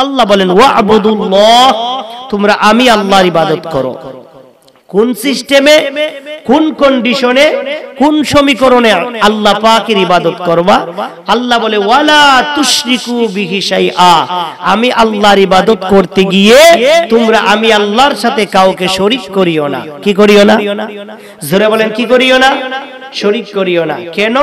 আল্লাহ বলেন ওয়া'বুদুল্লাহ, তোমরা আমি আল্লাহর ইবাদত করো। কোন সিস্টেমে, কোন কন্ডিশনে, কোন সমীকরণে আল্লাহ পাকের ইবাদত করবা? আল্লাহ বলে ওয়ালা তুশরিকু বিহি শাইআ, আমি আল্লাহর ইবাদত করতে গিয়ে তোমরা আমি আল্লাহর সাথে কাউকে শরীক করিও না। কি করিও না? জোরে বলেন, কি করিও না? শরীক করিও না। কেন?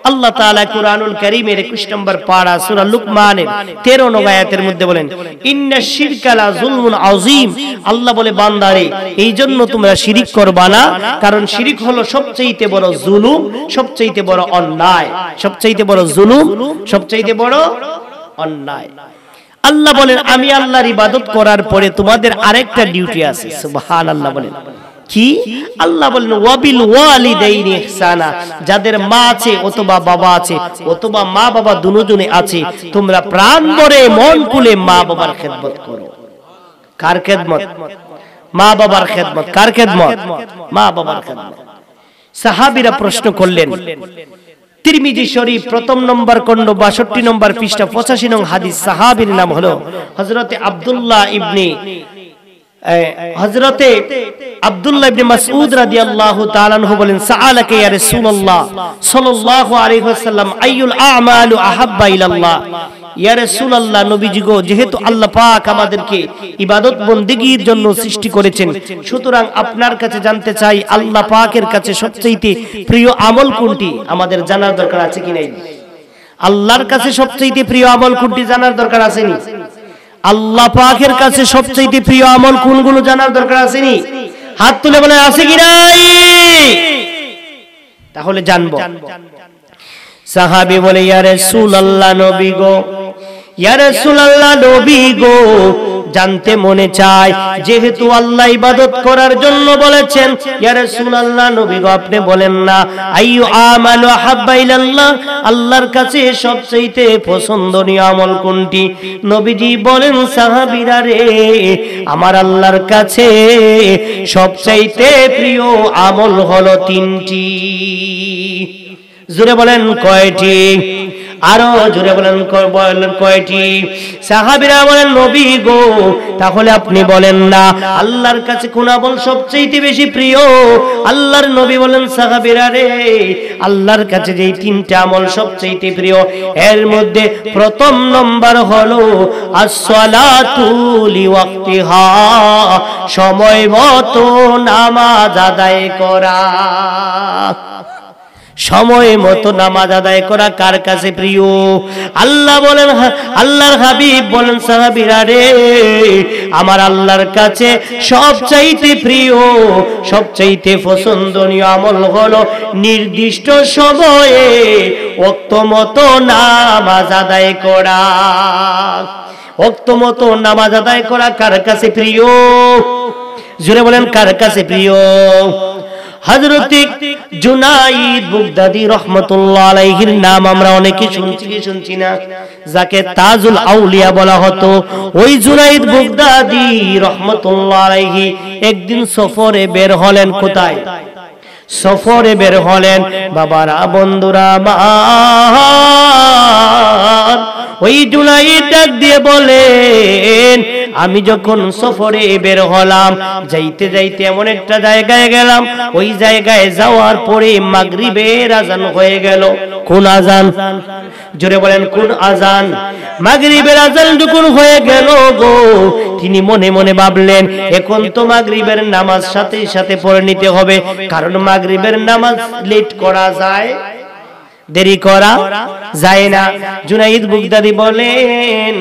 আল্লাহ তাআলা কুরআনুল কারীমের 21 নম্বর পারা সূরা লুকমানের 13 নম্বর আয়াতের মধ্যে বলেন ইন্নাশ শিরকা লা যুলমুন আযীম, আল্লাহ বলে বান্দারে এইজন্য তোমরা শিরিক করবা না, কারণ শিরিক হলো সবচেয়ে বড় জুলুম, সবচেয়ে বড় অন্যায়, সবচেয়ে বড় জুলুম, সবচেয়ে বড় অন্যায়। আল্লাহ বলেন আমি আল্লাহর ইবাদত করার পরে তোমাদের আরেকটা ডিউটি আছে। সুবহানাল্লাহ বলেন কি? আল্লাহ বলেন ওয়াবিল ওয়ালিদাইনি ইহসানা, যাদের মা আছে অথবা বাবা আছে অথবা মা বাবা দুজনে আছে, তোমরা প্রাণ ভরে মন খুলে মা বাবার খেদমত করো। কার খেদমত? মা বাবার খেদমত। কার খেদমত? মা বাবার খেদমত। সাহাবীরা প্রশ্ন করলেন, তিরমিজি শরীফ প্রথম নম্বর খণ্ড 62 নম্বর পৃষ্ঠা 85 নং হাদিস, সাহাবীর নাম হলো হযরতে আব্দুল্লাহ ইবনে মাসউদ রাদিয়াল্লাহু তাআলা আনহু বলেন সাআলাকা ইয়া রাসূলুল্লাহ সাল্লাল্লাহু আলাইহি ওয়াসাল্লাম আইয়ুল আমালু আহাব্বা ইলাল্লাহ, ইয়া রাসূলুল্লাহ নবীজি গো, যেহেতু আল্লাহ পাক আমাদেরকে ইবাদত বন্দেগীর জন্য সৃষ্টি করেছেন, সুতরাং আপনার কাছে জানতে চাই আল্লাহ পাকের কাছে সবচেয়ে প্রিয় আমল কোনটি? আমাদের জানার দরকার আছে কি নাই? আল্লাহর কাছে সবচেয়ে প্রিয় আমল কোনটি জানার দরকার আছে নি? আল্লাহ পাকের কাছে সবচেয়ে প্রিয় আমল কোনগুলো জানার দরকার আছে নি? হাত তুলে বলে আছে কি নাই? তাহলে জানবো। সাহাবী বলে ইয়া রাসূলুল্লাহ নবী গো, ইয়া রাসূলুল্লাহ নবী গো, জানতে মনে চায় যেহেতু আল্লাহ ইবাদত করার জন্য বলেছেন, ইয়া রাসূলুল্লাহ নবী গো আপনি বলেন না আইয়ু আমালু আহাব্বা ইলাল্লাহ, আল্লাহর কাছে সবচেয়ে পছন্দনীয় আমল কোনটি? নবীজি বলেন সাহাবীরা রে, আমার আল্লাহর কাছে সবচেয়ে প্রিয় আমল হলো 3টি। জোরে বলেন কয়টি? আরো জোরে বলেন কয়টি? সাহাবীরা বলেন নবী গো তাহলে আপনি বলেন না আল্লাহর কাছে কোন আমল সবচেয়ে বেশি প্রিয়? আল্লাহর নবী বলেন সাহাবীরা রে, আল্লাহর কাছে যেই 3টা আমল সবচেয়ে প্রিয় এর মধ্যে প্রথম নম্বর হলো as-salatu liwaqtiha, সময় মতো নামাজ আদায় করা। সময় মতো নামাজ আদায় করা কার কাছে প্রিয়? আল্লাহ বলেন, আল্লাহর হাবিব বলেন সাহাবীরা রে, আমার আল্লাহর কাছে সবচাইতে প্রিয়, সবচাইতে পছন্দনীয় আমল হলো নির্দিষ্ট সময়ে ওয়াক্ত মতো নামাজ আদায় করা। ওয়াক্ত মতো নামাজ আদায় করা কার কাছে প্রিয়? জোরে বলেন কার কাছে প্রিয়? হযরত জুনাইদ বুগদাদি রাহমাতুল্লাহ আলাইহির নাম আমরা অনেকে শুনছি কি শুনছি না? যাকে তাজুল আউলিয়া বলা হতো, ওই জুনাইদ বুগদাদি রাহমাতুল্লাহ আলাইহি একদিন সফরে বের হলেন। কোথায়? সফরে বের হলেন। বাবারা বন্ধুরা আমার, ওই জুনাইদ ডাক দিয়ে বলেন আমি যখন সফরে বের হলাম, যাইতে যাইতে এমন একটা জায়গায় গেলাম, ওই জায়গায় যাওয়ার পরে মাগরিবের আজান হয়ে গেল। কোন আজান? জোরে বলেন কোন আজান? মাগরিবের আজান যখন হয়ে গেল গো, তিনি মনে মনে ভাবলেন এখন তো মাগরিবের নামাজ সাথে সাথে পড়ে নিতে হবে, কারণ মাগরিবের নামাজ লেট করা যায়, দেরি করা যায় না। জুনাইদ বুগদাদি বলেন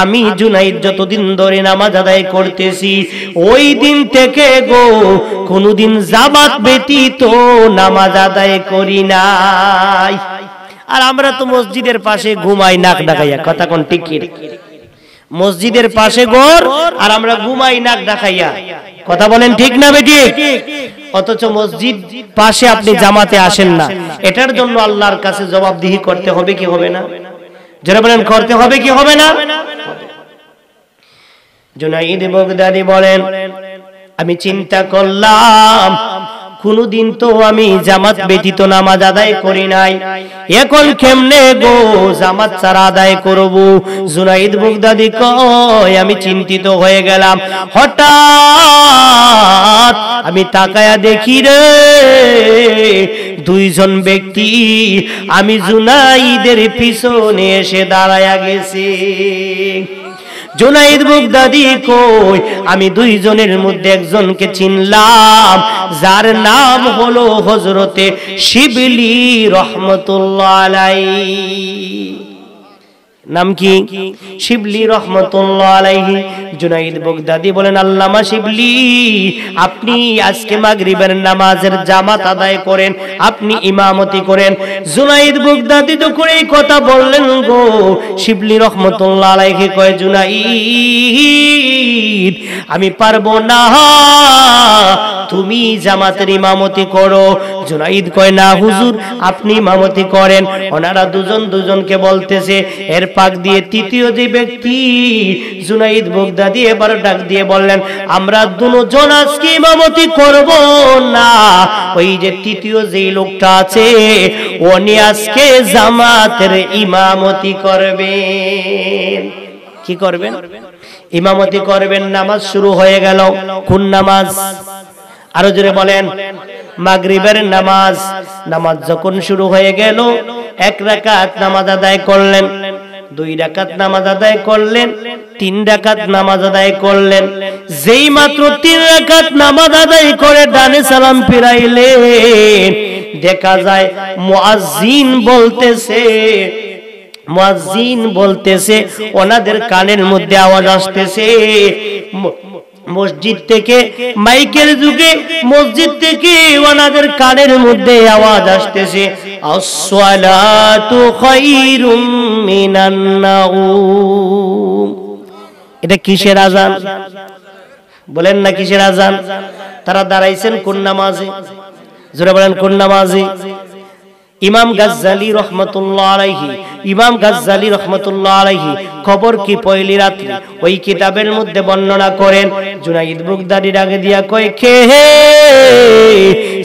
আমি জুনাইদ যতদিন ধরে নামাজ আদায় করতেছি, ওই দিন থেকে গো কোনদিন জামাত ব্যতীত নামাজ আদায় করি নাই। আর আমরা তো মসজিদের পাশে ঘুমাই নাক ডাকাইয়া, কথা কোন ঠিক কি? মসজিদের পাশে ঘর আর আমরা ঘুমাই নাক ডাকাইয়া, কথা বলেন ঠিক না বেটি? অথচ মসজিদ পাশে আপনি জামাতে আসেন না, এটার জন্য আল্লাহর কাছে জবাবদিহি করতে হবে কি হবে না? যারা বলেন করতে হবে কি হবে না? জুনাইদ বুগদাদি বলেন আমি চিন্তা করলাম কোনদিন তো আমি জামাত ব্যতীত নামাজ আদায় করি নাই, এখন কেমনে গো জামাত ছাড়া আদায় করব? জুনাইদ বাগদাদি কয় আমি চিন্তিত হয়ে গেলাম। হঠাৎ আমি তাকায়া দেখি রে দুইজন ব্যক্তি আমি জুনাইদের পিছনে এসে দাঁড়ায়া গেছে। জুনাইদ বাগদাদি কই আমি দুইজনের মধ্যে একজনকে চিনলাম, যার নাম হলো হযরতে শিবলি রহমাতুল্লাহ আলাইহি। নাম কি? শিবলি রহমাতুল্লাহ আলাইহি। জুনাইদ বাগদাদি বলেন আল্লামা শিবলি, আপনি আজকে মাগরিবের নামাজের জামাত আদায় করেন, আপনি ইমামতি করেন। জুনাইদ বাগদাদি যখন এই কথা বললেন গো, শিবলি রহমাতুল্লাহ আলাইহি কয় জুনাইদ আমি পারবো না, তুমি জামাতের ইমামতি করো। জুনাইদ কয় না হুজুর আপনি ইমামতি করেন। ওনারা দুজনকে বলতেছে। এর পাক দিয়ে তৃতীয় যে ব্যক্তি জুনাইদ বাগদাদি এবার ডাক দিয়ে বললেন আমরা দুজন আজকে ইমামতি করব না, ওই যে তৃতীয় যেই লোকটা আছে উনি আজকে জামাতের ইমামতি করবেন। কি করবেন? ইমামতি করবেন। নামাজ শুরু হয়ে গেল। কোন নামাজ? আরো জোরে বলেন। মাগরিবের নামাজ। নামাজ যখন শুরু হয়ে গেল, 1 রাকাত নামাজ আদায় করলেন, 2 রাকাত নামাজ আদায় করলেন, 3 রাকাত নামাজ আদায় করলেন। যেই মাত্র 3 রাকাত নামাজ আদায় করে ডানে সালাম ফিরাইলেন, দেখা যায় মুয়াজ্জিন বলতেছে ওনাদের কানের মধ্যে আওয়াজ আসতেছে মসজিদ থেকে, মাইকের যুগে মসজিদ থেকে ওনাদের কানের মধ্যে আওয়াজ আসতেছে আসসালাতু খায়রুম মিনান নাউম। এটা কিসের আযান? বলেন না কিসের আযান? তারা দাঁড়াইছেন কোন নামাজে? জোরে বলেন কোন নামাজে? ইমাম গাজ্জালি রহমাতুল্লাহ আলাইহি, ইমাম গাজ্জালি রহমাতুল্লাহ আলাইহি খবর কি পয়লি রাত্রি ওই কিতাবের মধ্যে বর্ণনা করেন। জুনাইদ বাগদাদি ডাকে দিয়া কয় কে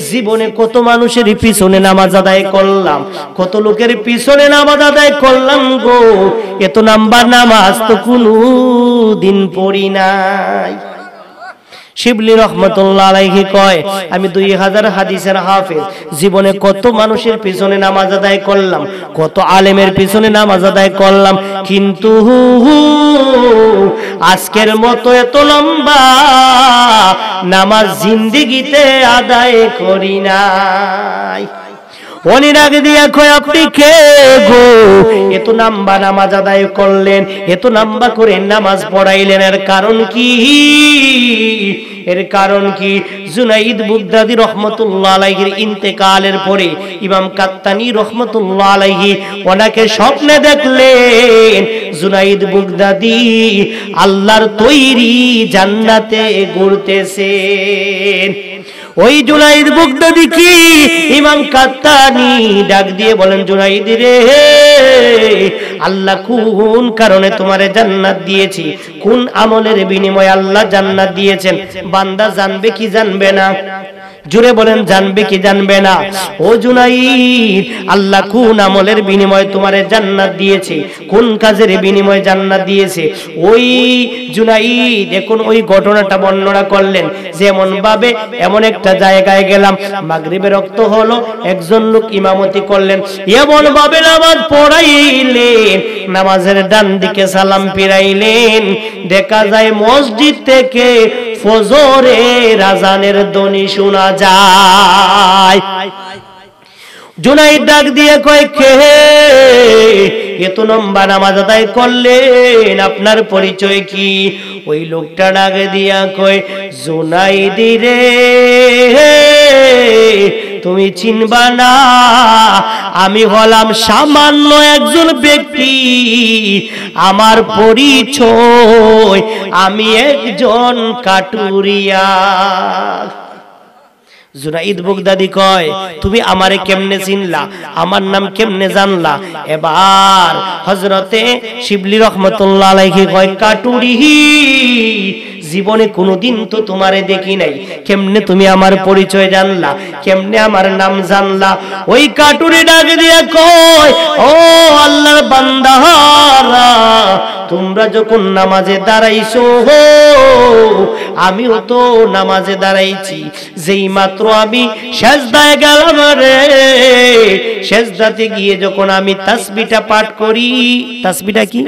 জীবনে কত মানুষের পিছনে নামাজ আদায় করলাম, কত লোকের পিছনে নামাজ আদায় করলাম গো, এত নাম্বার নামাজ তো কোনো দিন পড়ি নাই। শিবলি রহমাতুল্লাহ আলাইহি কয় আমি 2000 হাদিসের হাফেজ, জীবনে কত মানুষের পিছনে নামাজ আদায় করলাম, কত আলেমের পিছনে নামাজ আদায় করলাম, কিন্তু আজকের মতো এত লম্বা নামাজ জিন্দেগিতে আদায় করি নাই। উনি ডাক দিয়া কয় আপনি কে গো, এত লম্বা নামাজ আদায় করলেন, এত লম্বা করে নামাজ পড়াইলেন, এর কারণ কি? এর কারণ কি? জুনাইদ বাগদাদি রহমাতুল্লাহ আলাইহির ইন্তেকালের পরে ইমাম কাত্তানি রহমাতুল্লাহ আলাইহি ওনাকে স্বপ্নে দেখলেন জুনাইদ বাগদাদি আল্লাহর তৈরি জান্নাতে ঘুরতেছেন। ওই জুনাইদ বাগদাদি কি ইমাম কাত্তানি ডাক দিয়ে বলেন জুনাইদ রে, আল্লাহ কোন কারণে তোমারে জান্নাত দিয়েছি, কোন আমলের বিনিময়ে আল্লাহ জান্নাত দিয়েছেন বান্দা জানবে কি জানবে না? জুড়ে বলেন জানবে কি জানবে না? ও জুনাইদ আল্লাহ কোন আমলের বিনিময়ে তোমারে জান্নাত দিয়েছে, কোন কাজের বিনিময়ে জান্নাত দিয়েছে? ওই জুনাইদ এখন ওই ঘটনাটা বর্ণনা করলেন, যেমন ভাবে এমন একটা জায়গায় গেলাম, মাগরিবের রক্ত হলো, একজন লোক ইমামতি করলেন, এমন ভাবে নামাজ পড়াইলেন, নামাজের ডান দিকে সালাম ফিরাইলেন, দেখা যায় মসজিদ থেকে ফজরের আযানের ধ্বনি শোনা যায়। জুনাইদ ডাক দিয়ে কয় কে এত লম্বা নামাজ আদায় করলেন, আপনার পরিচয় কি? ওই লোকটা ডাক দিয়া কয় জুনাইদ রে তুমি চিনবা না, আমি হলাম সামান্য একজন ব্যক্তি, আমার পরিচয় আমি একজন কাটুরিয়া। জুনাইদ বাগদাদি কয় তুমি আমারে কেমনে চিনলা, আমার নাম কেমনে জানলা? এবার হযরতে শিবলি রহমাতুল্লাহ আলাইহি কয় কাটুরি জীবনে কোনোদিন তো তোমারে দেখি নাই, কেমনে তুমি আমার পরিচয় জানলা, কেমনে আমার নাম জানলা? ওই কাটুরে ডাক দিয়ে কয়, ও আল্লাহর বান্দারা, তোমরা যখন নামাজে দাঁড়াইছো, আমিও তো নামাজে দাঁড়াইছি। যেই মাত্র আমি সেজদায় গেলাম রে, সেজদাতে গিয়ে যখন আমি তাসবিহটা পাঠ করি, তাসবিহটা কি?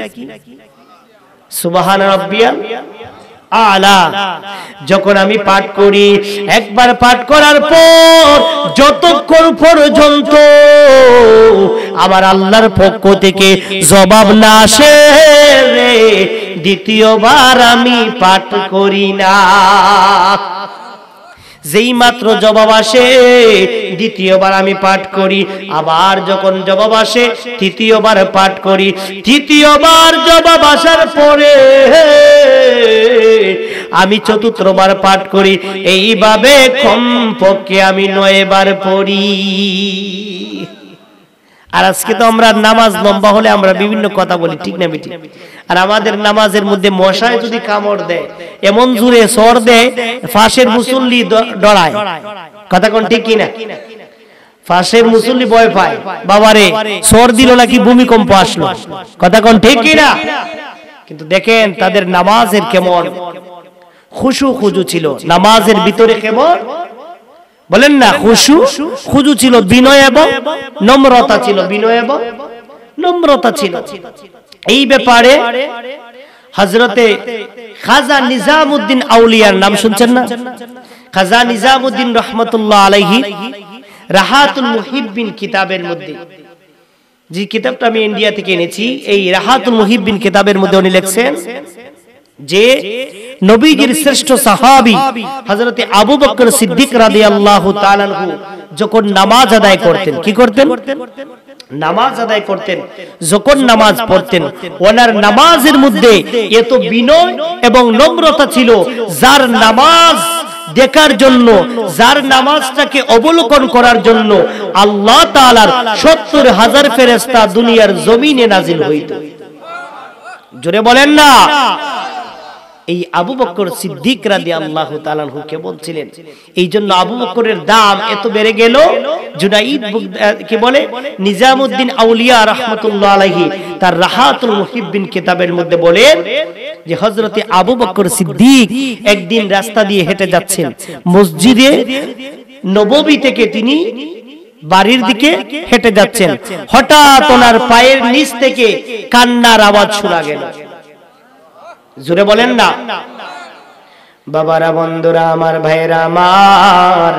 সুবহান রাব্বিয়াল আলা। যখন আমি পাঠ করি, একবার পাঠ করার পর যতক্ষণ পর্যন্ত আমার আল্লাহর পক্ষ থেকে জবাব না আসে, দ্বিতীয়বার আমি পাঠ করি না। যেই মাত্র জবাব আসে, দ্বিতীয়বার আমি পাঠ করি। আবার যখন জবাব আসে, তৃতীয়বার পাঠ করি। তৃতীয়বার জবাব আসার পরে আমি চতুর্থবার পাঠ করি। এইভাবে কমপক্ষে আমি 9 বার পড়ি। আর আজকে তো আমরা নামাজ লম্বা হলে আমরা বিভিন্ন কথা বলি, ঠিক না বেটি? আর আমাদের নামাজের মধ্যে মশায় যদি কামড় দেয়, এমন জোরে সর দেয়, ফাঁসের মুসল্লি ডরায়। কথা কোন ঠিক কিনা? ফাঁসের মুসল্লি ভয় পায়, বাবারে সর দিল নাকি ভূমিকম্প আসলো। কথা কোন ঠিক কিনা? কিন্তু দেখেন তাদের নামাজের কেমন খুশু খুজু ছিল, নামাজের ভিতরে কেমন বলেন না খুশু খুজু ছিল, বিনয় এবং নম্রতা ছিল, বিনয় এবং নম্রতা ছিল। এই ব্যাপারে হযরতে খাজা নিজামউদ্দিন আউলিয়ার নাম শুনছেন না? খাজা নিজামউদ্দিন রাহমাতুল্লাহ আলাইহি রাহাতুল মুহিব্বিন কিতাবের মধ্যে, যে কিতাবটা আমি ইন্ডিয়া থেকে এনেছি, এই রাহাতুল মুহিব্বিন কিতাবের মধ্যে উনি লিখছেন যে নবীজির শ্রেষ্ঠ সাহাবী হযরতে আবু বকর সিদ্দিক রাদিয়াল্লাহু তাআলা আনহু যখন নামাজ আদায় করতেন, কি করতেন? নামাজ আদায় করতেন। যখন নামাজ পড়তেন, ওনার নামাজের মধ্যে এত বিনয় এবং নম্রতা ছিল, যার নামাজ দেখার জন্য, যার নামাজটাকে অবলোকন করার জন্য আল্লাহ তাআলার 70,000 ফেরেশতা দুনিয়ার জমিনে নাজিল হইত। জোরে বলেন না। এই আবু বকর সিদ্দিক রাদিয়াল্লাহু তাআলা আনহু কে বলছিলেন, এই জন্য আবু বকরের দাম এত বেড়ে গেল। জুনাইদ কি বলে, নিজামউদ্দিন আউলিয়া রাহমাতুল্লাহ আলাইহি তার রাহাতুল মুহিব্বিন কিতাবের মধ্যে বলেন যে হযরতে আবু বকর সিদ্দিক একদিন রাস্তা দিয়ে হেঁটে যাচ্ছেন, মসজিদে নববী থেকে তিনি বাড়ির দিকে হেঁটে যাচ্ছেন। হঠাৎ ওনার পায়ের নিচ থেকে কান্নার আওয়াজ শোনা গেল। জোরে বলেন না। বাবারা, বন্ধুরা আমার, ভাইরা আমার,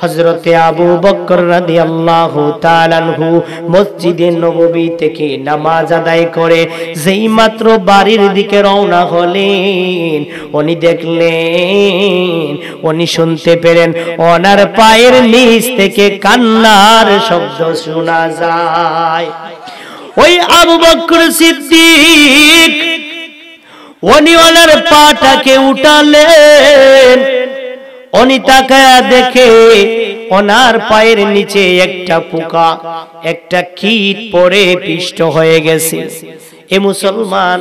হযরতে আবু বকর রাদিয়াল্লাহু তাআলা আনহু মসজিদে নববী থেকে নামাজ আদায় করে যেই মাত্র বাড়ির দিকে রওনা হলেন, উনি দেখলেন, উনি শুনতে পেলেন ওনার পায়ের নিচ থেকে কান্নার শব্দ শোনা যায়। ওই আবু বকর সিদ্দিক উনি ওনার পাটাকে উঠালেন, উনি তাকায়া দেখে ওনার পায়ের নিচে একটা পোকা, একটা কীট পড়ে পিষ্ট হয়ে গেছে। এ মুসলমান,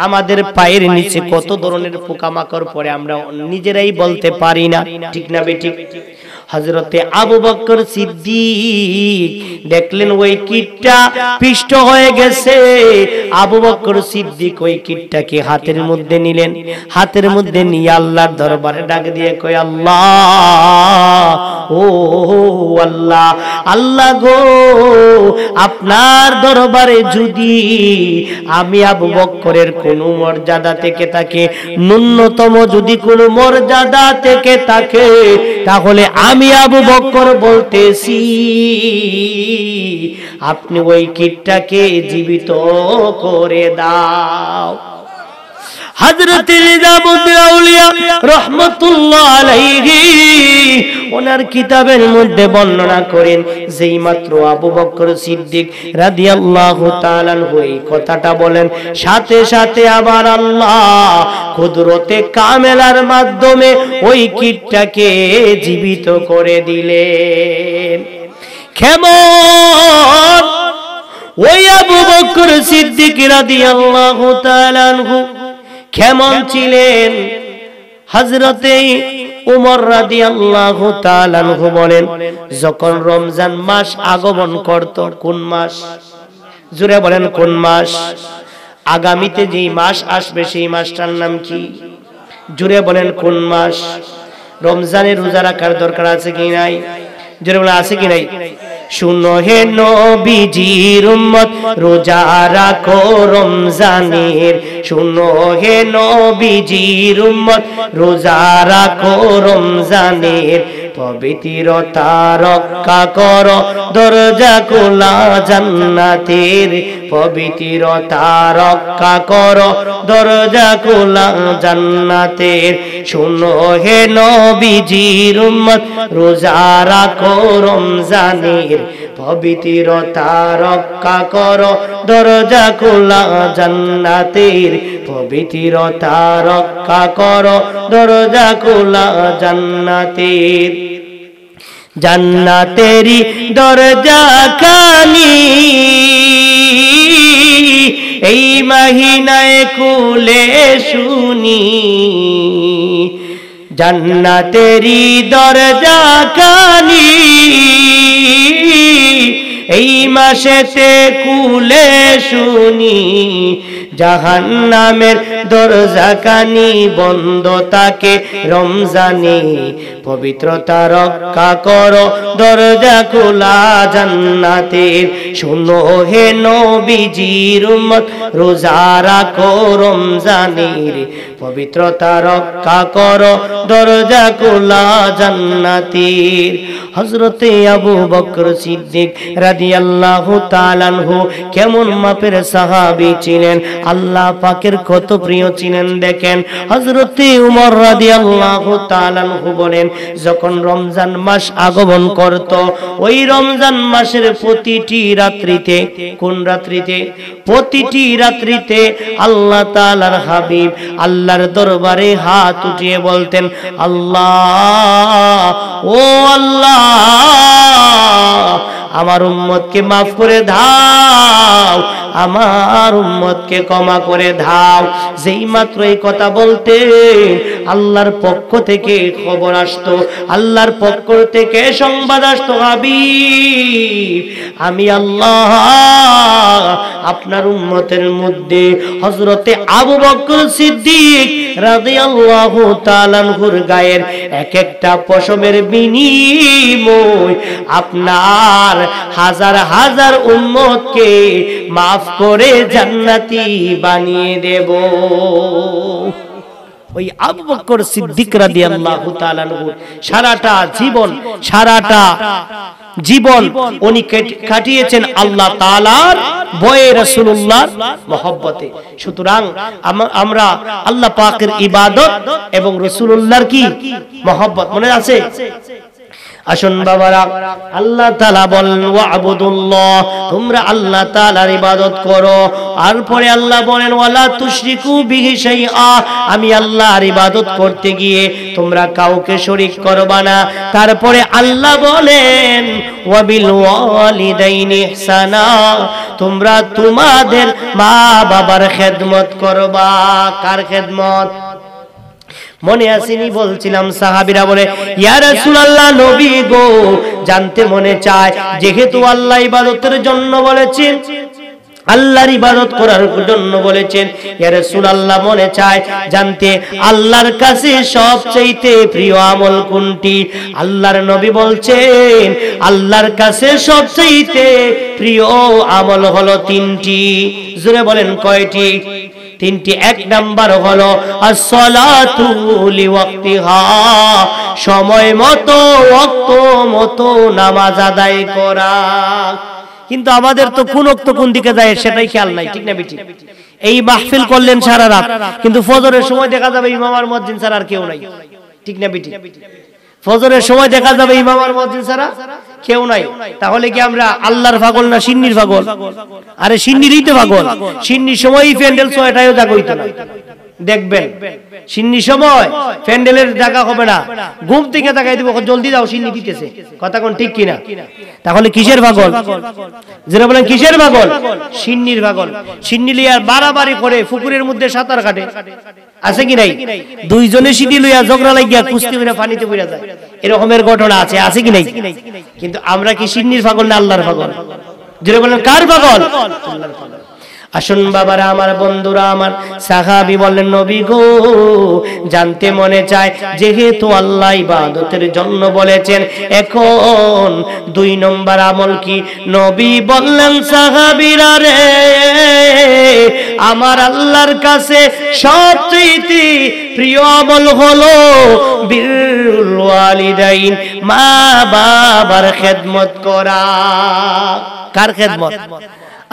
আমাদের পায়ের নিচে কত ধরনের পোকামাকড় পড়ে আমরা নিজেরাই বলতে পারি না, ঠিক না বেঠিক? হযরতে আবু বকর সিদ্দিক দেখলেন ওই কীটটা পিষ্ট হয়ে গেছে। আবু বকর সিদ্দিক ওই কীটটাকে হাতের মধ্যে নিলেন, হাতের মধ্যে নিয়ে আল্লাহর দরবারে ডাক দিয়ে কই, আল্লাহ, ও আল্লাহ, আল্লাহ গো, আপনার দরবারে যদি আমি আবু বকরের কোন মর্যাদা থেকে থাকে, ন্যূনতম যদি কোন মর্যাদা থেকে থাকে, তাহলে আমি আবু বকর বলতেছি, আপনি ওই কীটটাকে জীবিত করে দাও। হযরত নিজামউদ্দিন আউলিয়া রাহমাতুল্লাহ আলাইহি ওনার কিতাবের মধ্যে বর্ণনা করেন, যেই মাত্র আবু বকর সিদ্দিক রাদিয়াল্লাহু তাআলা আনহু এই কথাটা বলেন, সাথে সাথে আবার আল্লাহ কুদরতে কামেলার মাধ্যমে ওই কীটটাকে জীবিত করে দিলেন। কেমন ওই আবু বকর সিদ্দিক রাদিয়াল্লাহু তাআলা আনহু কেমন ছিলেন? হযরতে উমর রাদিয়াল্লাহু তাআলা আনহু বলেন, যখন রমজান মাস আগমন করত, কোন মাস? জোরে বলেন কোন মাস? আগামীতে যে মাস আসবে সেই মাসটার নাম কি? জোরে বলেন কোন মাস? রমজানের রোজা রাখার দরকার আছে কি নাই? জোরে বলেন আছে কি নাই? শুনো হে নবীজির উম্মত, রোজা রাখো রমজানের। শুনো হে নবীজির উম্মত, রোজা রাখো রমজানের। পবিত্রতা রক্ষা করো, দরজা খোলা জান্নাতের। পবিত্রতা রক্ষা করো, দরজা খোলা জান্নাতের। শুনো হে নবীজির উম্মত, রোজা রাখো রমজানের। পবিত্রতা রক্ষা করো, দরজা খোলা জান্নাতের। পবিত্রতা রক্ষা করো, দরজা খোলা জান্নাতের। জান্নাতেরি দরজা খানি এই মহিনায় খুলে শুনি। জান্নাতেরি দরজা খানি এই মাসেতে খুলে শুনি। জাহান্নামের দরজা কানি বন্ধ থাকে রমজানে। পবিত্রতা রক্ষা করো, দরজা খোলা জান্নাতের। শুনো হে নবীজির উম্মত, রোজা রাখো রমজানের। পবিত্রতা রক্ষা করো, দরজা খোলা জান্নাতের। হযরতে আবু বকর সিদ্দিক রাদিয়াল্লাহু তাআলা আনহু কেমন মাপের সাহাবী ছিলেন, আল্লাহ পাকের কত প্রিয় ছিলেন দেখেন। হযরতে উমর রাদিয়াল্লাহু তাআলা আনহু বলেন, যখন রমজান মাস আগমন করত, ওই রমজান মাসের প্রতিটি রাত্রিতে, কোন রাত্রিতে? প্রতিটি রাত্রিতে আল্লাহ তাআলার হাবিব আল্লাহর দরবারে হাত উঠিয়ে বলতেন, আল্লাহ, ও আল্লাহ, আমার উম্মতকে মাফ করে দাও, আমার উম্মতকে ক্ষমা করে দাও। যেই মাত্র এই কথা বলতে আল্লাহর পক্ষ থেকে খবর আসতো, আল্লাহর পক্ষ থেকে সংবাদ আসতো, হাবিব, আমি আল্লাহ আপনার উম্মতের মধ্যে হযরতে আবু বকর সিদ্দিক রাদিয়াল্লাহু তাআলা আনহুর গায়ের এক একটা পশমের বিনিময় আপনার হাজার হাজার উম্মতকে মাফ করে জান্নাতি বানিয়ে দেব। ওই আবু বকর সিদ্দিক রাদিয়াল্লাহু তাআলা আনহু সারাটা জীবন উনি কাটিয়েছেন আল্লাহ তাআলার ভয়ে, রাসূলুল্লাহর মহব্বতে। সুতরাং আমরা আল্লাহ পাকের ইবাদত এবং রাসূলুল্লাহর কি মহব্বত মনে আছে? আসুন বাবারা, আল্লাহ তাআলা বলেন ওয়াবুদুল্লাহ, তোমরা আল্লাহ তাআলার ইবাদত করো। আর পরে আল্লাহ বলেন ওয়ালা তুশরিকু বিহি শাইআ, আমি আল্লাহর ইবাদত করতে গিয়ে তোমরা কাউকে শরীক করবা না। তারপরে আল্লাহ বলেন ওয়াবিল ওয়ালিদাইনি ইহসানা, তোমরা তোমাদের মা বাবার খেদমত করবা। কার খেদমত? মনে আসেনি বলছিলাম, সাহাবীরা বলে ইয়া রাসূলুল্লাহ, নবী গো, জানতে মনে চায়, যেহেতু আল্লাহ ইবাদতের জন্য বলেছেন, আল্লাহর ইবাদত করার জন্য বলেছেন, ইয়া রাসূলুল্লাহ মনে চায় জানতে আল্লাহর কাছে সবচেয়ে প্রিয় আমল কোনটি? আল্লাহর নবী বলছেন আল্লাহর কাছে সবচেয়ে প্রিয় আমল হলো তিনটি। জোরে বলেন কয়টি? তিনটি। এক নাম্বার হলো as-salatu liwaqtiha, সময় মতো ওয়াক্ত মতো নামাজ আদায় করা। কিন্তু আমাদের তো কোন ওয়াক্ত কোন দিকে যায় সেটাই খেয়াল নাই, ঠিক না বেটি? এই মাহফিল করলেন সারা রাত, কিন্তু ফজরের সময় দেখা যাবে ইমাম আর মুয়াজ্জিন ছাড়া আর কেউ নাই, ঠিক না বেটি? ফজরের সময় দেখা যাবে ইমাম আর মুয়াজ্জিন ছাড়া কেউ নাই। তাহলে কি আমরা আল্লাহর পাগল না সিন্নির পাগল? আরে সিন্নিরই তো পাগল। সিন্নির সময়ই প্যান্ডেল ছয়টায়ও জায়গা হইতো না। দেখবেন সিন্নি সময় প্যান্ডেলের জায়গা হবে না, ঘুম থেকে তাকাই দিব, জলদি যাও সিন্নি দিতেছে, কথা কোন ঠিক কিনা? তাহলে কিসের পাগল? যারা বলেন কিসের পাগল? সিন্নির পাগল। সিন্নি লিয়ার বাড়াবাড়ি করে পুকুরের মধ্যে সাঁতার কাটে, আছে কি নাই? দুইজনে সিঁড়ি লইয়া ঝগড়া লাগিয়া কুস্তি করে পানিতে পড়ে যায়, এরকমের ঘটনা আছে, আছে কি নাই? কিন্তু আমরা কি সিন্নির পাগল না আল্লাহর পাগল? যেটা বলেন কার পাগল? আল্লাহর পাগল। আসুন বাবারা আমার, বন্ধুরা আমার, সাহাবী বললেন নবী গো, জানতে মনে চায় যেহেতু আল্লাহ ইবাদতের জন্য বলেছেন, এখন 2 নম্বর আমল কি? নবী বললেন সাহাবীরা রে, আমার আল্লাহর কাছে সবচেয়ে প্রিয় আমল হলো বিরুল ওয়ালিদাইন, মা বাবার খেদমত করা। কার খেদমত?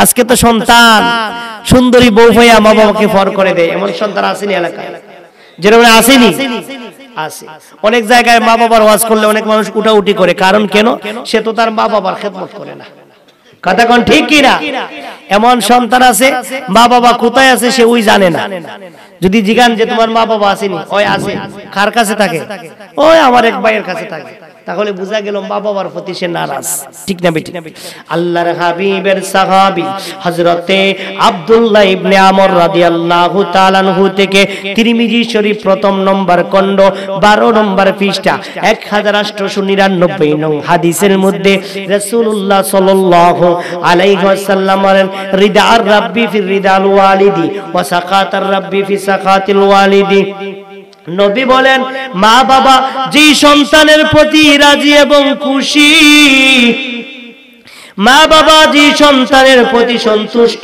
আজকে তো সন্তান সুন্দরী বউ হইয়া মা বাবাকে ফর করে দেয়, এমন সন্তান আসেনি এলাকায়? যেরকম আসেনি? আছে। অনেক জায়গায় মা বাবার ওয়াজ করলে অনেক মানুষ উঠাউঠি করে, কারণ কেন? সে তো তার মা বাবার খেদমত করে না। কথা কোন ঠিক কি না? এমন সন্তান আছে, মা বাবা কোথায় আছে সে ওই জানে না। যদি জিজ্ঞান যে তোমার মা বাবা আসেনি, ওই আছে। কার কাছে থাকে? ওই আমার এক ভাইয়ের কাছে থাকে। তাহলে বোঝা গেল মা বাবার প্রতি সে নারাজ, ঠিক না বেটি? আল্লাহর হাবিবের সাহাবী হযরতে আব্দুল্লাহ ইবনে আমর রাদিয়াল্লাহু তাআলা আনহু থেকে তিরমিজি শরীফ 1 নম্বর খণ্ড 12 নম্বর পৃষ্ঠা 1899 নং হাদিসের মধ্যে রাসূলুল্লাহ সাল্লাল্লাহু আলাইহি ওয়াসাল্লাম বলেন, রিদার রাব্বি ফি রিদাল ওয়ালিদি ওয়া সাকাতার রাব্বি ফি সাকাতিল ওয়ালিদি। নবী বলেন, মা বাবা যে সন্তানের প্রতি রাজি এবং খুশি, মা বাবা যে সন্তানের প্রতি সন্তুষ্ট,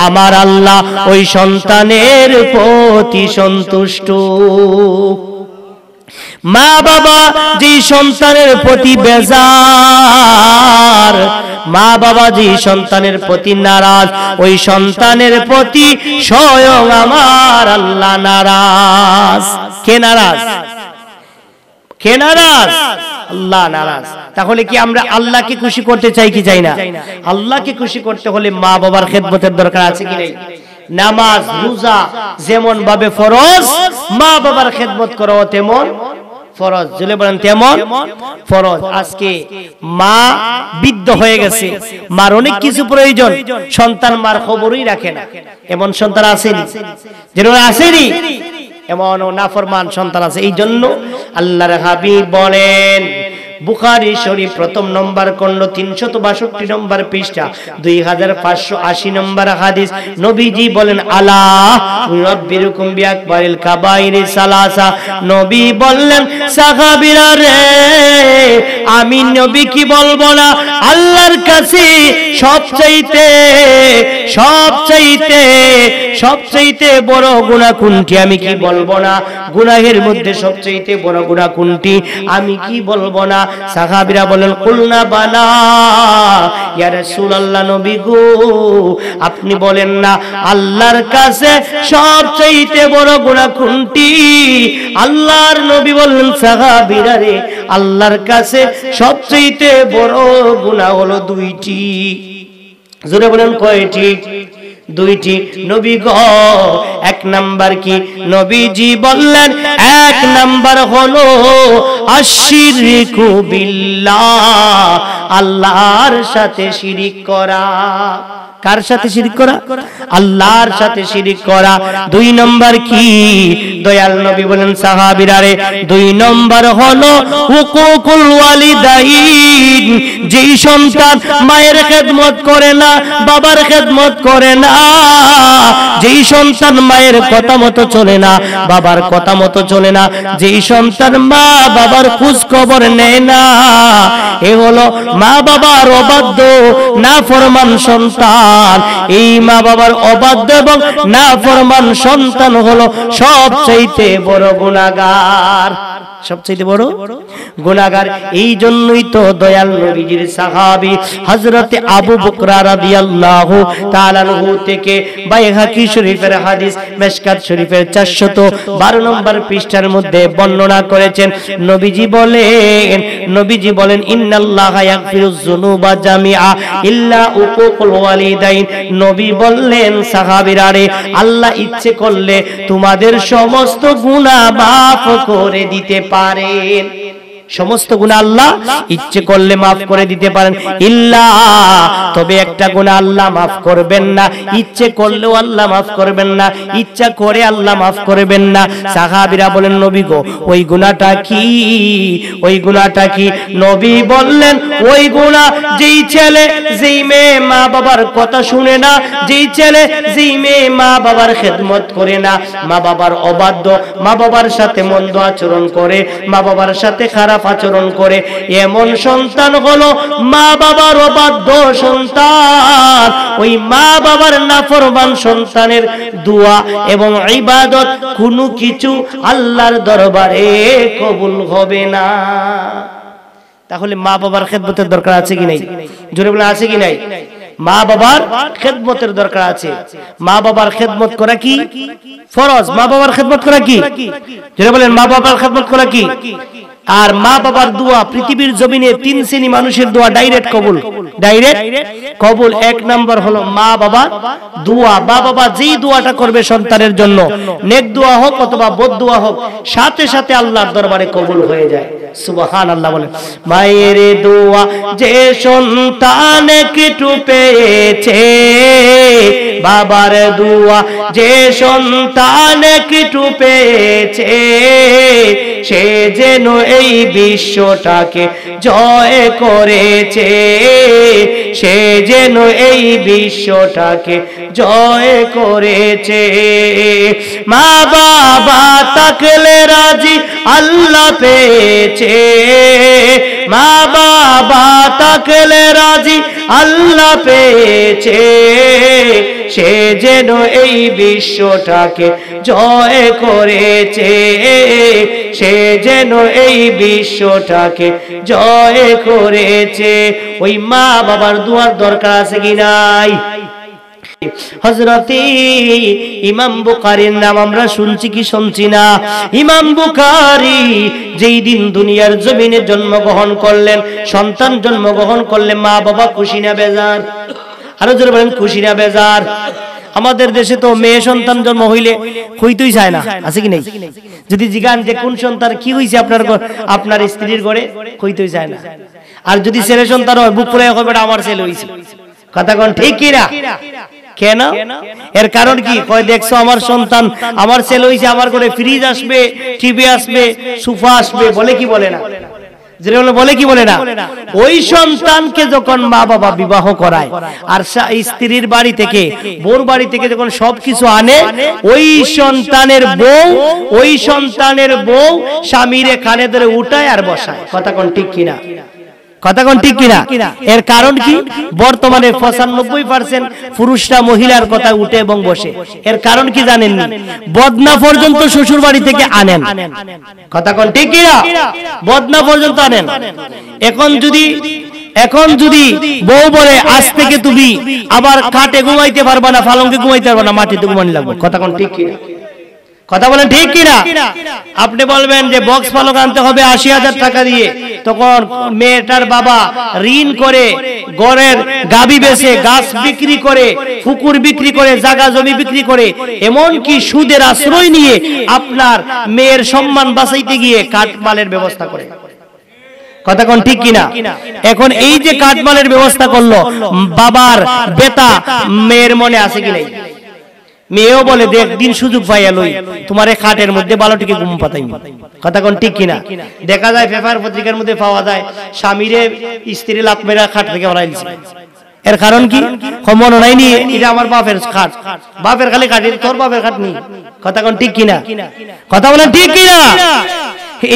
আমার আল্লাহ ওই সন্তানের প্রতি সন্তুষ্ট। মা বাবা যে সন্তানের প্রতি বেজার, মা বাবা যে সন্তানের প্রতি নারাজ, ওই সন্তানের প্রতি স্বয়ং আমার আল্লাহ নারাজ। কে নারাজ? কে নারাজ? আল্লাহ নারাজ। তাহলে কি আমরা আল্লাহকে খুশি করতে চাই কি চাই না? আল্লাহকে খুশি করতে হলে মা বাবার খেদমতের দরকার আছে কি নাই? নামাজ রোজা যেমন ভাবে ফরজ, মা বাবার খেদমত করো তেমন ফরজ। জলে বলেন তেমন ফরজ। আজকে মা বৃদ্ধ হয়ে গেছে, মার অনেক কিছু প্রয়োজন, সন্তান মার খবরই রাখে না, এমন সন্তান আসেনি? যেন আসেনি, এমন নাফরমান সন্তান আছে। এই জন্য আল্লাহর হাবিব বলেন, বুখারী শরীফ 1 নম্বর খণ্ড 362 নম্বর পৃষ্ঠা 2580 নম্বর হাদিস, নবীজি বলেন, আলা উনাব্বিরুকুম বিআকবারিল কাবাইরি সালাসা। নবী বললেন, সাহাবীরা রে, আমি নবী কি বলবো না, আল্লাহর কাছে সবচাইতে সবচাইতে সবচাইতে বড় গুনাহ কোনটি আমি কি বলবো না? গুনাহের মধ্যে সবচাইতে বড় গুনাহ কোনটি আমি কি বলবো না? সাহাবীরা বলেন, কুলনা বালা ইয়া রাসূলুল্লাহ, নবী গো আপনি বলেন না আল্লাহর কাছে সবচাইতে বড় গুনাহ কোনটি? আল্লাহর নবী বললেন, সাহাবীরা রে, আল্লাহর কাছে সবচাইতে বড় গুনাহ হলো 2টি। জোরে বলেন কয়টি? 2টি। নবী গো 1 নাম্বার কি? নবীজি বললেন 1 নাম্বার হলো আশরিকু বিল্লাহ, আল্লাহর সাথে শিরিক করা। কার সাথে শিরিক করা? আল্লাহর সাথে শিরিক করা। 2 নম্বর কি? দয়াল নবী বলেন, সাহাবীরা রে, 2 নম্বর হলো হুকুকুল ওয়ালিদাইন, যেই সন্তান মায়ের খেদমত করে না, বাবার খেদমত করে না, যেই সন্তান মায়ের কথা মতো চলে না, বাবার কথা মতো চলে না, যেই সন্তান মা বাবার খোঁজ খবর নেয় না, এ হলো মা বাবার অবাধ্য নাফরমান সন্তান। এই মা বাবার অবাধ্য এবং নাফরমান সন্তান হলো সবচাইতে বড় গুনাহগার, সবচাইতে বড় গুনাহগার। এই জন্যই তো দয়াল নবীজির সাহাবী হযরতে আবু বকর রাদিয়াল্লাহু তাআলা আনহু থেকে বাইহাকি শরীফের হাদিস, মিশকাত শরীফের 412 নম্বর পৃষ্ঠার মধ্যে বর্ণনা করেছেন। নবীজি বলেন ইন্নাল্লাহা ইয়াগফিরুয যুনুবা জামিআ ইল্লা উকুকুল ওয়ালিদাইন। নবী বললেন, সাহাবীরা রে, আল্লাহ ইচ্ছে করলে তোমাদের সমস্ত গুনাহ মাফ করে দিতে পারেন। সমস্ত গুনাহ আল্লাহ ইচ্ছে করলে maaf করে দিতে পারেন, ইল্লা তবে একটা গুনাহ আল্লাহ maaf করবেন না, ইচ্ছে করলেও আল্লাহ maaf করবেন না, ইচ্ছা করে আল্লাহ maaf করবেন না। সাহাবীরা বলেন নবী গো ওই গুনাহটা কি, ওই গুনাহটা কি? নবী বললেন ওই গুনাহ যেই ছেলে যেই মেয়ে মা বাবার কথা শুনে না, যেই ছেলে যেই মেয়ে মা বাবার খেদমত করে না, মা বাবার অবাধ্য, মা বাবার সাথে মন্দ আচরণ করে, মা বাবার সাথে খারাপ আচরণ করে, এমন সন্তান হলো মা বাবার অবাধ্য সন্তান। ওই মা বাবার নাফরমান সন্তানের দোয়া এবং ইবাদত কোনো কিছু আল্লাহর দরবারে কবুল হবে না। তাহলে মা বাবার খেদমতের দরকার আছে কি নাই? জোরে বলে আছে কি নাই? মা বাবার খেদমতের দরকার আছে। মা বাবার খেদমত করা কি ফরজ, মা বাবার খেদমত করা কি? জোরে বলেন মা বাবার খেদমত করা কি? আর মা বাবার দোয়া পৃথিবীর জমিনে 3 শ্রেণী মানুষের দোয়া ডাইরেক্ট কবুল, ডাইরেক্ট কবুল। 1 নাম্বার হলো মা বাবার দোয়া। মা বাবা যেই দোয়াটা করবে সন্তানের জন্য, নেক দোয়া হোক অথবা বদ দোয়া হোক, সাথে সাথে আল্লাহর দরবারে কবুল হয়ে যায়। সুবহানাল্লাহ বলেন। মায়ের দোয়া যে সন্তান একটু পেয়েছে, বাবার দোয়া যে সন্তান একটু পেয়েছে, সে যেন এই বিশ্বটাকে জয় করেছে, সে যেন এই বিশ্বটাকে জয় করেছে। মা বাবা থাকলে রাজি আল্লাহ পেয়েছে, মা বাবা থাকলে রাজি আল্লাহ পেয়েছে, সে যেন এই বিশ্বটাকে জয় করেছে, সে যেন এই বিশ্বটাকে জয় করেছে। ওই মা বাবার দোয়ার দরকার আছে কি নাই? হযরতে ইমাম বুখারীর নাম আমরা শুনছি কি শুনছি না? ইমাম বুখারী যেই দিন দুনিয়ার জমিনে জন্মগ্রহণ করলেন, সন্তান জন্মগ্রহণ করলেন, মা বাবা খুশি না বেজার? আরো জোরে বলেন খুশি না বেজার? আমাদের দেশে তো মেয়ে সন্তান জন্ম হইলে কইতেই চায় না, আছে কি নাই? যদি জিগান যে কোন সন্তান কি হইছে আপনার আপনার স্ত্রীর ঘরে, কইতেই চায় না। আর যদি ছেলে সন্তান হয় বুক ফুলাইয়া কইবে আমার ছেলে হইছে। কথা কোন ঠিক কি না? কেন? এর কারণ কি? কয় দেখছো আমার সন্তান, আমার ছেলে হইছে, আমার ঘরে ফ্রিজ আসবে, টিভি আসবে, সোফা আসবে, বলে কি বলে না? যেটা বলে কি বলে না? ওই সন্তানকে যখন মা বাবা বিবাহ করায় আর স্ত্রীর বাড়ি থেকে, বউর বাড়ি থেকে যখন সবকিছু আনে, ওই সন্তানের বউ, ওই সন্তানের বউ স্বামীরে কানে ধরে উঠায় আর বসায়। কথা কোন ঠিক কিনা? কথা কোন ঠিক কিনা? এর কারণ কি? বর্তমানে 95% পুরুষরা মহিলার কথা উঠে এবং বসে। এর কারণ কি জানেন? বদনা পর্যন্ত শ্বশুর বাড়ি থেকে আনেন। কথা কোন ঠিক কিনা? বদনা পর্যন্ত আনেন। এখন যদি বউ বলে আজ থেকে তুমি আবার খাটে ঘুমাইতে পারবা না, পালঙ্কে ঘুমাইতে পারবা না, মাটিতে ঘুমানি লাগবে। কথা কোন ঠিক কিনা? কথা বলেন ঠিক কিনা? আপনি বলবেন যে বক্স পালক আনতে হবে 80,000 টাকা দিয়ে, তখন মেয়েটার বাবা ঋণ করে, গড়ের গাবি বেচে, গাছ বিক্রি করে, পুকুর বিক্রি করে, জায়গা জমি বিক্রি করে, এমন কি সুদের আশ্রয় নিয়ে আপনার মেয়ের সম্মান বাঁচাইতে গিয়ে কাঠমালের ব্যবস্থা করে। কথা কোন ঠিক কিনা? এখন এই যে কাঠমালের ব্যবস্থা করলো, বাবার বেতা মেয়ের মনে আছে কি নাই? মেয়েও বলে দেখ দিন সুযোগ পাইয়া লই, তোমারে খাটের মধ্যে বালোটিকে ঘুম পাতাই। কথা কোন ঠিক কিনা? দেখা যায় পেপার পত্রিকার মধ্যে পাওয়া যায় স্বামীরে স্ত্রী লাত মেরা খাট থেকে হরাইছে। এর কারণ কি? মনে নাই নি এটা আমার বাপের খাট, বাপের খালি খাট, তোর বাপের খাট নি। কথা কোন ঠিক কিনা? কথা বলেন ঠিক কিনা?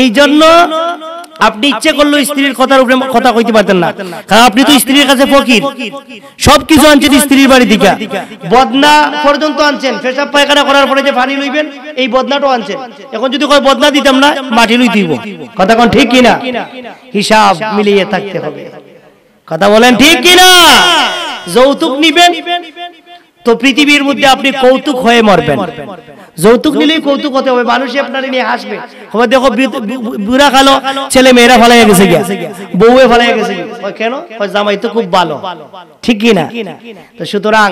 এই জন্য আপনি ইচ্ছে করলো স্ত্রীর কথার উপরে কথা কইতে পারতেন না, কারণ আপনি তো স্ত্রীর কাছে ফকির। সবকিছু আনছেন স্ত্রীর বাড়ি থেকে, বদনা পর্যন্ত আনছেন, পেশাব পায়খানা করার পরে যে পানি লইবেন এই বদনাটাও আনছেন। এখন যদি কয় বদনা দিতাম না, মাটি লই দিব। কথা কোন ঠিক কিনা? হিসাব মিলিয়ে থাকতে হবে। কথা বলেন ঠিক কিনা? যৌতুক নিবেন তো পৃথিবীর মধ্যে আপনি কৌতুক হয়ে মরবেন। যৌতুক নিলেই কৌতুক হতে হবে, মানুষই আপনার নিয়ে হাসবে। হবে দেখো বুড়া খালো ছেলে মেয়েরা ফালাইয়া গেছে গিয়া, বউয়ে ফালাইয়া গেছে। কেন? জামাই তো খুব ভালো। ঠিক কি না? তো সুতরাং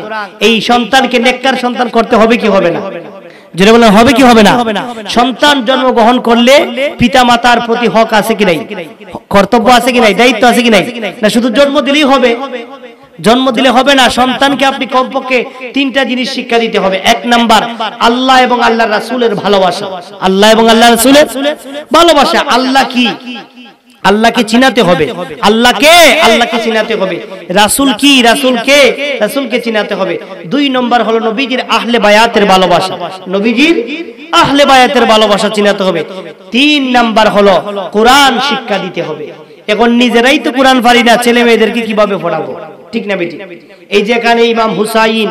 এই সন্তানকে নেককার সন্তান করতে হবে কি হবে না? যেটা বলেন হবে কি হবে না? সন্তান জন্মগ্রহণ করলে পিতা মাতার প্রতি হক আছে কি নাই, কর্তব্য আছে কি নাই, দায়িত্ব আছে কি নাই? না শুধু জন্ম দিলেই হবে? জন্ম দিলে হবে না, সন্তানকে আপনি কমপক্ষে 3টা জিনিস শিক্ষা দিতে হবে। 1 নাম্বার, আল্লাহ এবং আল্লাহর রাসূলের ভালোবাসা। আল্লাহ এবং আল্লাহর রাসূলের ভালোবাসা। আল্লাহ কি, আল্লাহকে চিনাতে হবে। আল্লাহকে চিনাতে হবে। রাসূল কি, রাসূলকে চিনাতে হবে। 2 নম্বর হলো নবীজির আহলে বায়াতের ভালোবাসা, নবীজির আহলে বায়াতের ভালোবাসা চিনাতে হবে। 3 নাম্বার হলো কোরআন শিক্ষা দিতে হবে। এখন নিজেরাই তো কোরআন পারি না, ছেলে মেয়েদেরকে কিভাবে পড়াবো? ঠিক না বেটি? এই যে এখানে ইমাম হুসাইন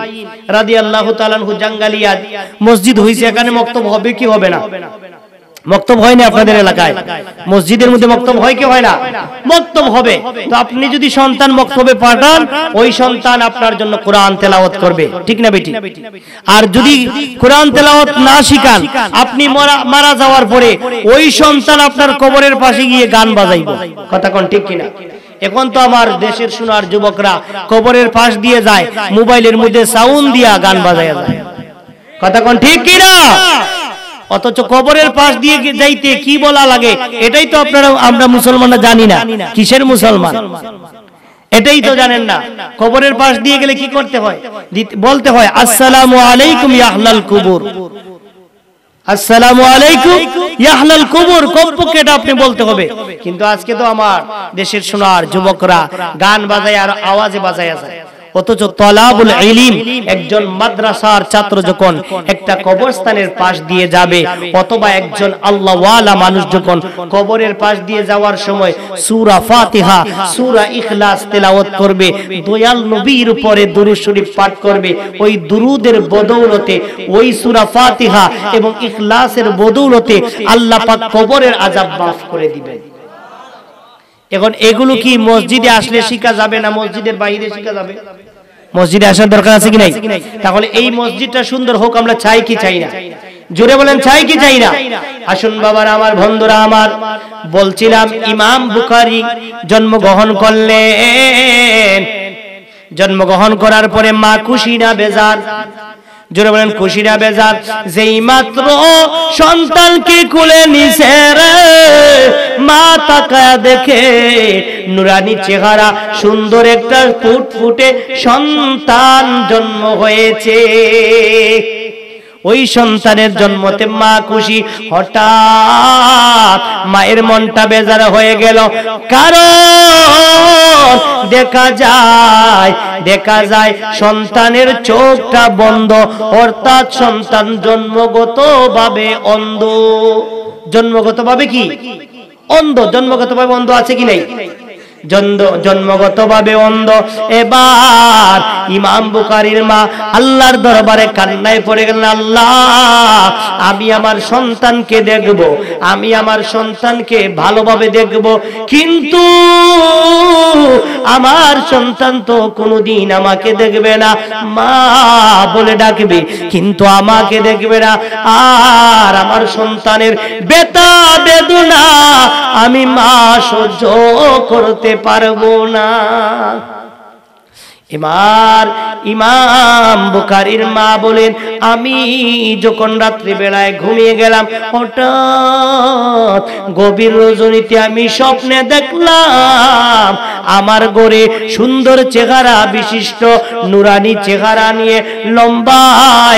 রাদিয়াল্লাহু তাআলা আনহু জাঙ্গালিয়া মসজিদ হইছে, এখানে মক্তব হবে কি হবে না? মক্তব হয় না আপনাদের এলাকায়? মসজিদের মধ্যে মক্তব হয় কি হয় না? মক্তব হবে। তো আপনি যদি সন্তান মক্তবে পাঠান, ওই সন্তান আপনার জন্য কোরআন তেলাওয়াত করবে। ঠিক না বেটি? আর যদি কোরআন তেলাওয়াত না শিখান, আপনি মারা যাওয়ার পরে ওই সন্তান আপনার কবরের পাশে গিয়ে গান বাজাইবে। কথা কোন ঠিক কিনা? এখন তো আমার দেশের সোনার যুবকরা কবরের পাশ দিয়ে যায়, মোবাইলের মধ্যে সাউন্ড দিয়া গান বাজায় যায়। কথা কোন ঠিক কিনা? অথচ কবরের পাশ দিয়ে যাইতে কি বলা লাগে এটাই তো আমরা মুসলমানরা জানি না। কিসের মুসলমান এটাই তো জানেন না। কবরের পাশ দিয়ে গেলে কি করতে হয়? বলতে হয় আসসালামু আলাইকুম ইয়া আহলাল কুবুর, আসসালামু আলাইকুম ইয়া আহলাল কুবুর, কমপক্ষে এটা আপনি বলতে হবে। কিন্তু আজকে তো আমার দেশের সোনার যুবকরা গান বাজায় আর আওয়াজে বাজায় যায়। অথচ তলাবুল ইলম, একজন মাদ্রাসার ছাত্র যখন একটা কবরস্থানের পাশ দিয়ে যাবে, অথবা একজন আল্লাহওয়ালা মানুষ যখন কবরের পাশ দিয়ে যাওয়ার সময় সূরা ফাতিহা, সূরা ইখলাস তেলাওয়াত করবে, দয়াল নবীর উপরে দুরূদ শরীফ পাঠ করবে, ওই দুরুদের বদৌলতে, ওই সূরা ফাতিহা এবং ইখলাসের বদৌলতে আল্লাহ পাক কবরের আযাব মাফ করে দিবেন। এখন এগুলো কি মসজিদে আসলে শিখা যাবে না মসজিদের বাইরে শিখা যাবে? মসজিদে আসার দরকার আছে কি নাই? তাহলে এই মসজিদটা সুন্দর হোক আমরা চাই কি চাই না? জোরে বলেন, চাই কি চাই না? আসুন বাবারা আমার, বন্ধুরা আমার, বলছিলাম ইমাম বুখারী জন্মগ্রহণ করলেন। জন্মগ্রহণ করার পরে মা খুশি না বেজার? জোরে বলেন, খুশি না বেজার? যেই মাত্র সন্তানকে কোলে নিছে রে, মা তাকায়া দেখে নুরানি চেহারা, সুন্দর একটা ফুটফুটে সন্তান জন্ম হয়েছে। ওই সন্তানের জন্মতে মা খুশি। হঠাৎ মায়ের মনটা বেজার হয়ে গেল, কারণ দেখা যায় সন্তানের চোখটা বন্ধ, অর্থাৎ সন্তান জন্মগতভাবে অন্ধ। জন্মগতভাবে কি অন্ধ? জন্মগতভাবে অন্ধ আছে কি নাই? জন্মগতভাবে অন্ধ। এবার ইমাম বুখারীর মা আল্লাহর দরবারে কান্নায় পড়ে গেলেন, আল্লাহ, আমি আমার সন্তানকে দেখব, আমি আমার সন্তানকে ভালোভাবে দেখব, কিন্তু আমার সন্তান তো কোনোদিন আমাকে দেখবে না। মা বলে ডাকবে কিন্তু আমাকে দেখবে না, আর আমার সন্তানের ব্যথা বেদনা আমি মা সহ্য করতে পারবো না। এবার ইমাম বুখারীর মা বলেন, আমি যখন রাত্রি বেলায় ঘুমিয়ে গেলাম, হঠাৎ গভীর রজনীতে আমি স্বপ্নে দেখলাম আমার ঘরে সুন্দর চেহারা বিশিষ্ট নুরানি চেহারা নিয়ে লম্বা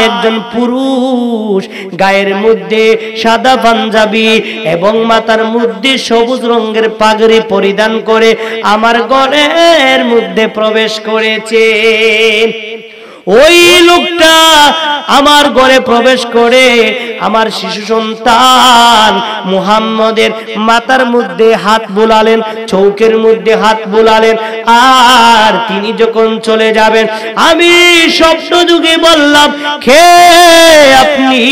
একজন পুরুষ, গায়ের মধ্যে সাদা পাঞ্জাবি এবং মাথার মধ্যে সবুজ রঙের পাগড়ি পরিধান করে আমার ঘরের মধ্যে প্রবেশ করেছে। ওই লোকটা আমার ঘরে প্রবেশ করে আমার শিশু সন্তান মুহাম্মদের মাথার মধ্যে হাত বুলালেন, চৌকের মধ্যে হাত বুলালেন, আর তিনি যখন চলে যাবেন আমি স্বপ্ন যুগে বললাম, কে আপনি?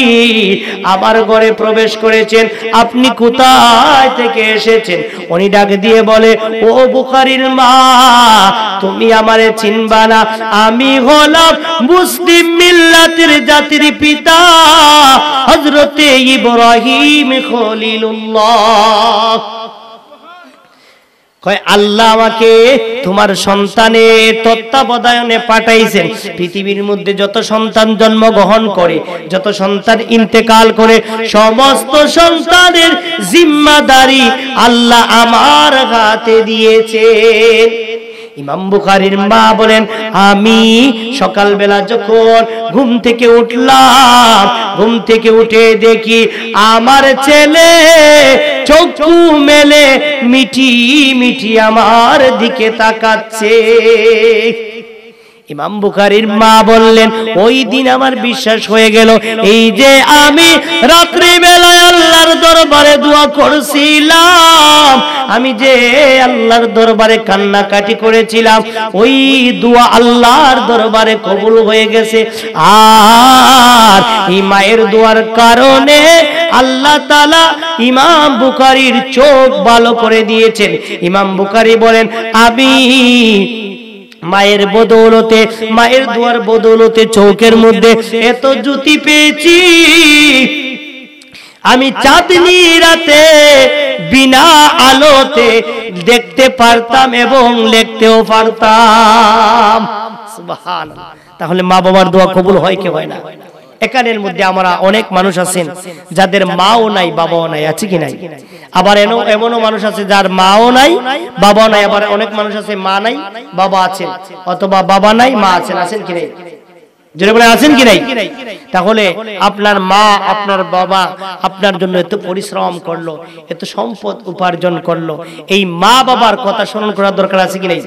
আমার ঘরে প্রবেশ করেছেন, আপনি কোথায় থেকে এসেছেন? উনি ডাক দিয়ে বলে, ও বুখারীর মা, তুমি আমারে চিনবা না, আমি হলাম মুসলিম মিল্লাতের জাতির পিতা হযরতে ইব্রাহিম খলিলুল্লাহ। কয় আল্লাহ আমাকে তোমার সন্তানের তত্ত্বাবধানে পাঠাইছেন। পৃথিবীর মধ্যে যত সন্তান জন্মগ্রহণ করে, যত সন্তান ইন্তেকাল করে, সমস্ত সন্তানের জিম্মাদারি আল্লাহ আমার হাতে দিয়েছেন। ইমাম বুখারীর মা বলেন, আমি সকালবেলা যখন ঘুম থেকে উঠলাম, ঘুম থেকে উঠে দেখি আমার ছেলে চক্ষু মেলে মিঠি মিঠি আমার দিকে তাকাচ্ছে। ইমাম বুখারীর মা বললেন, ওই দিন আমার বিশ্বাস হয়ে গেল, এই যে আমি রাত্রি বেলায় আল্লাহর দরবারে দোয়া করছিলাম, আমি যে আল্লাহর দরবারে কান্নাকাটি করেছিলাম, ওই দোয়া আল্লাহর দরবারে কবুল হয়ে গেছে। আর এই মায়ের দোয়ার কারণে আল্লাহ তাআলা ইমাম বুখারীর চোখ ভালো করে দিয়েছেন। ইমাম বুখারী বলেন, আমি মায়ের বদৌলতে, মায়ের দোয়ার বদৌলতে চোখের মধ্যে এত জ্যোতি পেয়েছি, আমি চাঁদনি রাতে বিনা আলোতে দেখতে পারতাম এবং লিখতেও পারতাম। সুবহানাল্লাহ। তাহলে মা বাবার দোয়া কবুল হয় কি হয় না? এখানের মধ্যে আমরা অনেক মানুষ আছেন যাদের মাও নাই বাবাও নাই, আছে কি নাই? আবার এমনও মানুষ আছে যার মাও নাই বাবাও নাই, আবার অনেক মানুষ আছে মা নাই বাবা আছেন, অথবা বাবা নাই মা আছেন, আছেন কি নাই? জোরে বলে আছেন কি নাই? তাহলে আপনার মা আপনার বাবা আপনার জন্য এত পরিশ্রম করলো, এত সম্পদ উপার্জন করলো, এই মা বাবার কথা স্মরণ করার দরকার আছে কি নাই?